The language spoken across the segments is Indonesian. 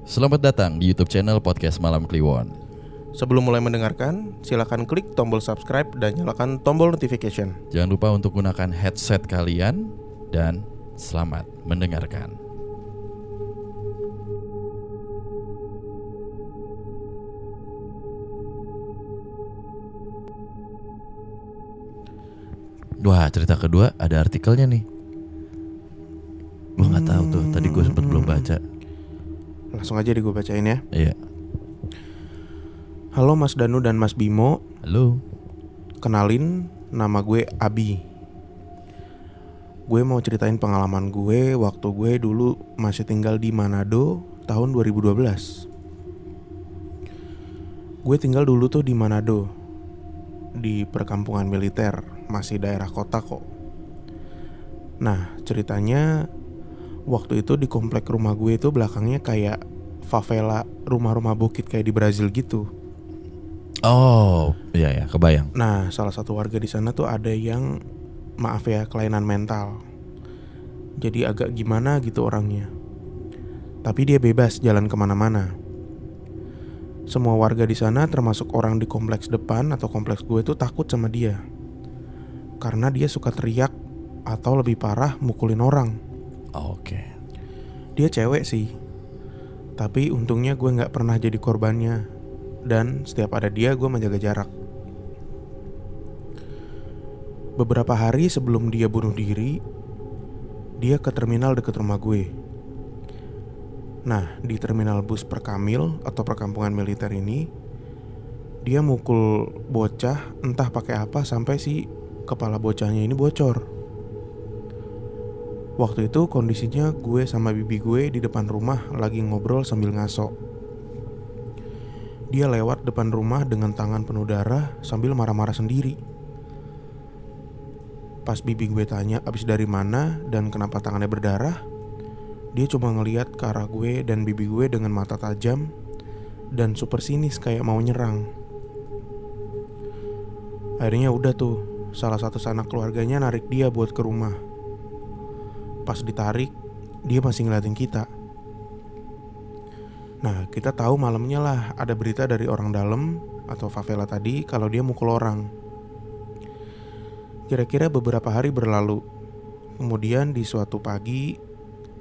Selamat datang di YouTube channel Podcast Malam Kliwon. Sebelum mulai mendengarkan, silakan klik tombol subscribe dan nyalakan tombol notification. Jangan lupa untuk gunakan headset kalian dan selamat mendengarkan. Wah, cerita kedua ada artikelnya nih. Gue nggak tahu tuh, tadi gue sempet belum baca. Langsung aja gue bacain ya. Iya. Halo Mas Danu dan Mas Bimo. Halo. Kenalin, nama gue Abi. Gue mau ceritain pengalaman gue waktu gue dulu masih tinggal di Manado tahun 2012. Gue tinggal dulu tuh di Manado, di perkampungan militer, masih daerah kota kok. Nah, ceritanya waktu itu di komplek rumah gue itu belakangnya kayak favela, rumah-rumah bukit kayak di Brazil gitu. Oh, iya ya, kebayang. Nah, salah satu warga di sana tuh ada yang, maaf ya, kelainan mental. Jadi agak gimana gitu orangnya. Tapi dia bebas jalan kemana-mana. Semua warga di sana termasuk orang di kompleks depan atau kompleks gue tuh takut sama dia. Karena dia suka teriak atau lebih parah mukulin orang. Oke. Dia cewek sih. Tapi untungnya gue gak pernah jadi korbannya. Dan setiap ada dia gue menjaga jarak. Beberapa hari sebelum dia bunuh diri, dia ke terminal dekat rumah gue. Nah, di terminal bus Perkamil atau perkampungan militer ini, dia mukul bocah entah pakai apa sampai si kepala bocahnya ini bocor. Waktu itu kondisinya gue sama bibi gue di depan rumah lagi ngobrol sambil ngaso. Dia lewat depan rumah dengan tangan penuh darah sambil marah-marah sendiri. Pas bibi gue tanya abis dari mana dan kenapa tangannya berdarah, dia cuma ngeliat ke arah gue dan bibi gue dengan mata tajam dan super sinis kayak mau nyerang. Akhirnya udah tuh, salah satu sanak keluarganya narik dia buat ke rumah. Pas ditarik, dia masih ngeliatin kita. Nah, kita tahu malamnya lah ada berita dari orang dalam atau favela tadi kalau dia mukul orang. Kira-kira beberapa hari berlalu. Kemudian di suatu pagi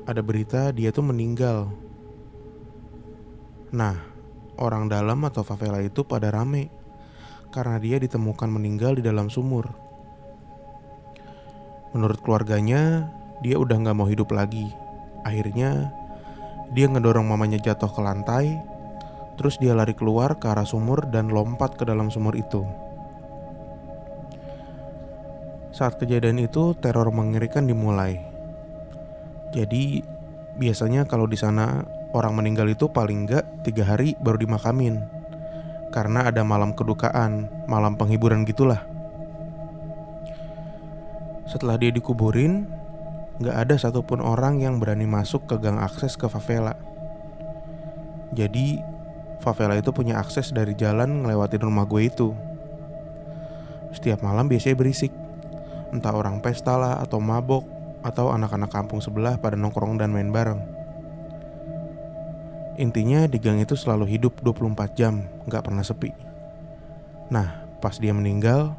ada berita dia tuh meninggal. Nah, orang dalam atau favela itu pada rame karena dia ditemukan meninggal di dalam sumur. Menurut keluarganya, dia udah gak mau hidup lagi. Akhirnya dia ngedorong mamanya jatuh ke lantai. Terus dia lari keluar ke arah sumur dan lompat ke dalam sumur itu. Saat kejadian itu teror mengerikan dimulai. Jadi biasanya kalau di sana orang meninggal itu paling enggak 3 hari baru dimakamin. Karena ada malam kedukaan, malam penghiburan gitulah. Setelah dia dikuburin, gak ada satupun orang yang berani masuk ke gang akses ke favela. Jadi favela itu punya akses dari jalan ngelewatin rumah gue itu. Setiap malam biasanya berisik. Entah orang pesta lah atau mabok, atau anak-anak kampung sebelah pada nongkrong dan main bareng. Intinya di gang itu selalu hidup 24 jam, gak pernah sepi. Nah, pas dia meninggal,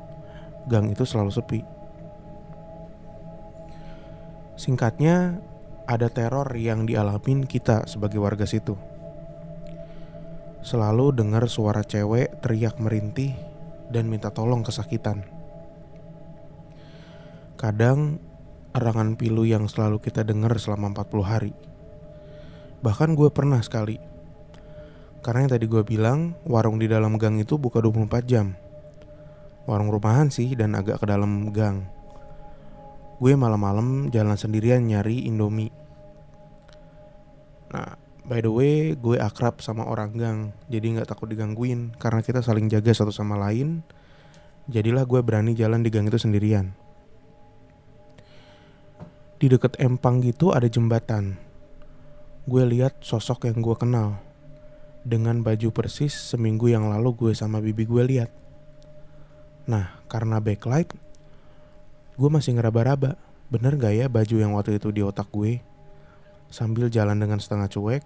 gang itu selalu sepi. Singkatnya, ada teror yang dialamin kita sebagai warga situ. Selalu dengar suara cewek teriak merintih dan minta tolong kesakitan. Kadang erangan pilu yang selalu kita dengar selama 40 hari. Bahkan gue pernah sekali. Karena yang tadi gue bilang, warung di dalam gang itu buka 24 jam. Warung rumahan sih dan agak ke dalam gang. Gue malam-malam jalan sendirian nyari Indomie. Nah, by the way, gue akrab sama orang gang, jadi gak takut digangguin. Karena kita saling jaga satu sama lain. Jadilah gue berani jalan di gang itu sendirian. Di deket empang gitu ada jembatan. Gue lihat sosok yang gue kenal dengan baju persis seminggu yang lalu gue sama bibi gue lihat. Nah, karena backlight, gue masih ngeraba-raba, bener gak ya baju yang waktu itu di otak gue? Sambil jalan dengan setengah cuek,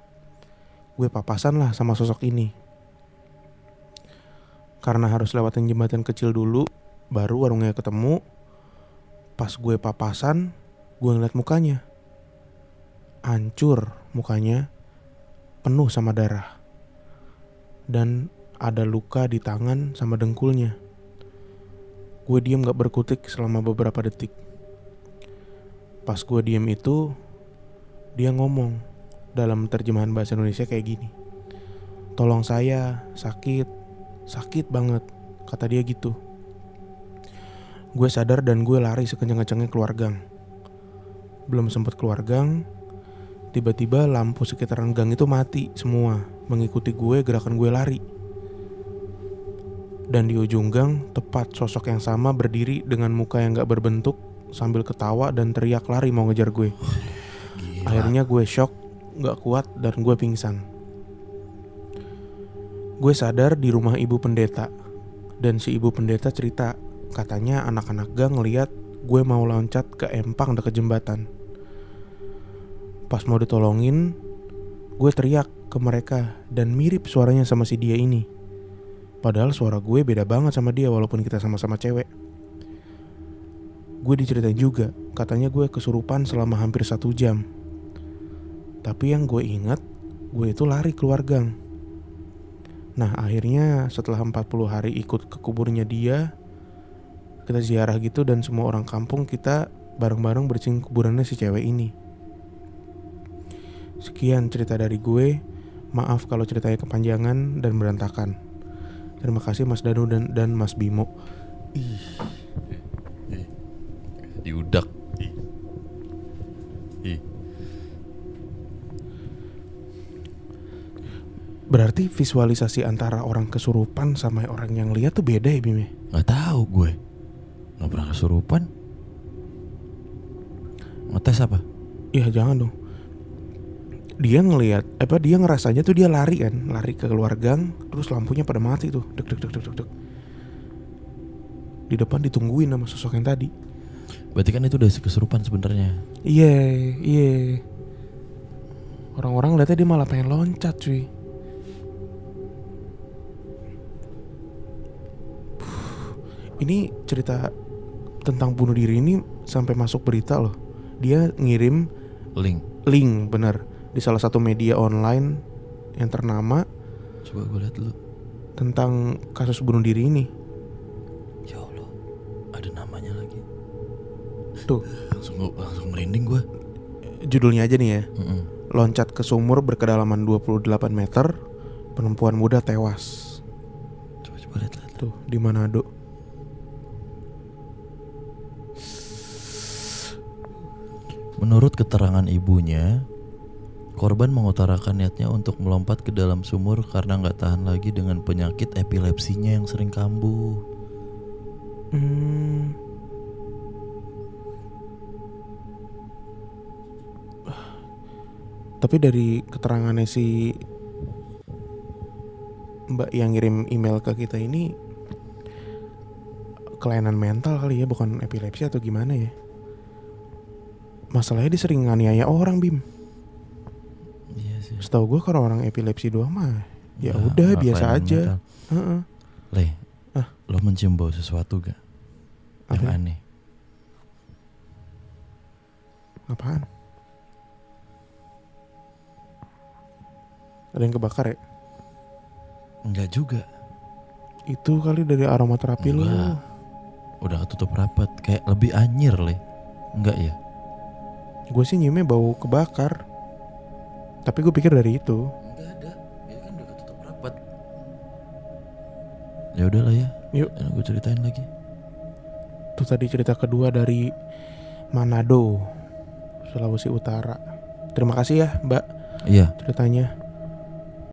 gue papasan lah sama sosok ini. Karena harus lewatin jembatan kecil dulu, baru warungnya ketemu. Pas gue papasan, gue ngeliat mukanya. Hancur mukanya, penuh sama darah. Dan ada luka di tangan sama dengkulnya. Gue diem gak berkutik selama beberapa detik. Pas gue diem itu, dia ngomong dalam terjemahan bahasa Indonesia kayak gini. "Tolong saya, sakit banget," kata dia gitu. Gue sadar dan gue lari sekencang-kencangnya keluar gang. Belum sempat keluar gang, tiba-tiba lampu sekitaran gang itu mati semua, mengikuti gue gerakan gue lari. Dan di ujung gang, tepat sosok yang sama berdiri dengan muka yang gak berbentuk, sambil ketawa dan teriak lari mau ngejar gue. Gila. Akhirnya gue shock, gak kuat dan gue pingsan. Gue sadar di rumah ibu pendeta. Dan si ibu pendeta cerita, katanya anak-anak gang ngeliat gue mau loncat ke empang dekat jembatan. Pas mau ditolongin, gue teriak ke mereka dan mirip suaranya sama si dia ini. Padahal suara gue beda banget sama dia walaupun kita sama-sama cewek. Gue diceritain juga, katanya gue kesurupan selama hampir 1 jam. Tapi yang gue ingat, gue itu lari keluar gang. Nah akhirnya setelah 40 hari ikut ke kuburnya dia, kita ziarah gitu dan semua orang kampung kita bareng-bareng bersihin kuburannya si cewek ini. Sekian cerita dari gue. Maaf kalau ceritanya kepanjangan dan berantakan. Terima kasih Mas Danu dan Mas Bimo. Diudak. Berarti visualisasi antara orang kesurupan sama orang yang lihat tuh beda ya Bim? Gak tahu gue. Gak pernah kesurupan. Ngetes apa? Iya jangan dong. Dia ngelihat, dia ngerasanya tuh dia lari kan, lari ke luar gang, terus lampunya pada mati tuh, dek. Di depan ditungguin sama sosok yang tadi. Berarti kan itu udah kesurupan sebenarnya. Iya. Orang-orang lihatnya dia malah pengen loncat cuy. Ini cerita tentang bunuh diri ini sampai masuk berita loh. Dia ngirim link bener di salah satu media online yang ternama. Coba gue lihat dulu tentang kasus bunuh diri ini. Ya Allah, ada namanya lagi. Tuh, langsung merinding gue. Judulnya aja nih ya. Loncat ke sumur berkedalaman 28 meter, perempuan muda tewas. Coba lihat. Tuh, di Manado. Menurut keterangan ibunya, korban mengutarakan niatnya untuk melompat ke dalam sumur karena gak tahan lagi dengan penyakit epilepsinya yang sering kambuh. Tapi dari keterangannya si Mbak yang ngirim email ke kita ini, kelainan mental kali ya, bukan epilepsi atau gimana ya. Masalahnya dia sering nganiaya orang Bim. Iya sih. Setahu gue kalau orang epilepsi doang mah ya udah biasa aja. Le, lo mencium bau sesuatu gak? Yang Apa? aneh. Apaan? Ada yang kebakar ya? Enggak juga. Itu kali dari aromaterapi lu. Udah ketutup rapat, kayak lebih anyir Le. Enggak ya? Gue sih nyiumnya bau kebakar. Tapi gue pikir dari itu. Enggak ada, itu kan udah ketutup rapat. Ya udahlah ya. Yuk. Gue ceritain lagi. Tuh tadi cerita kedua dari Manado, Sulawesi Utara. Terima kasih ya Mbak Iya. ceritanya.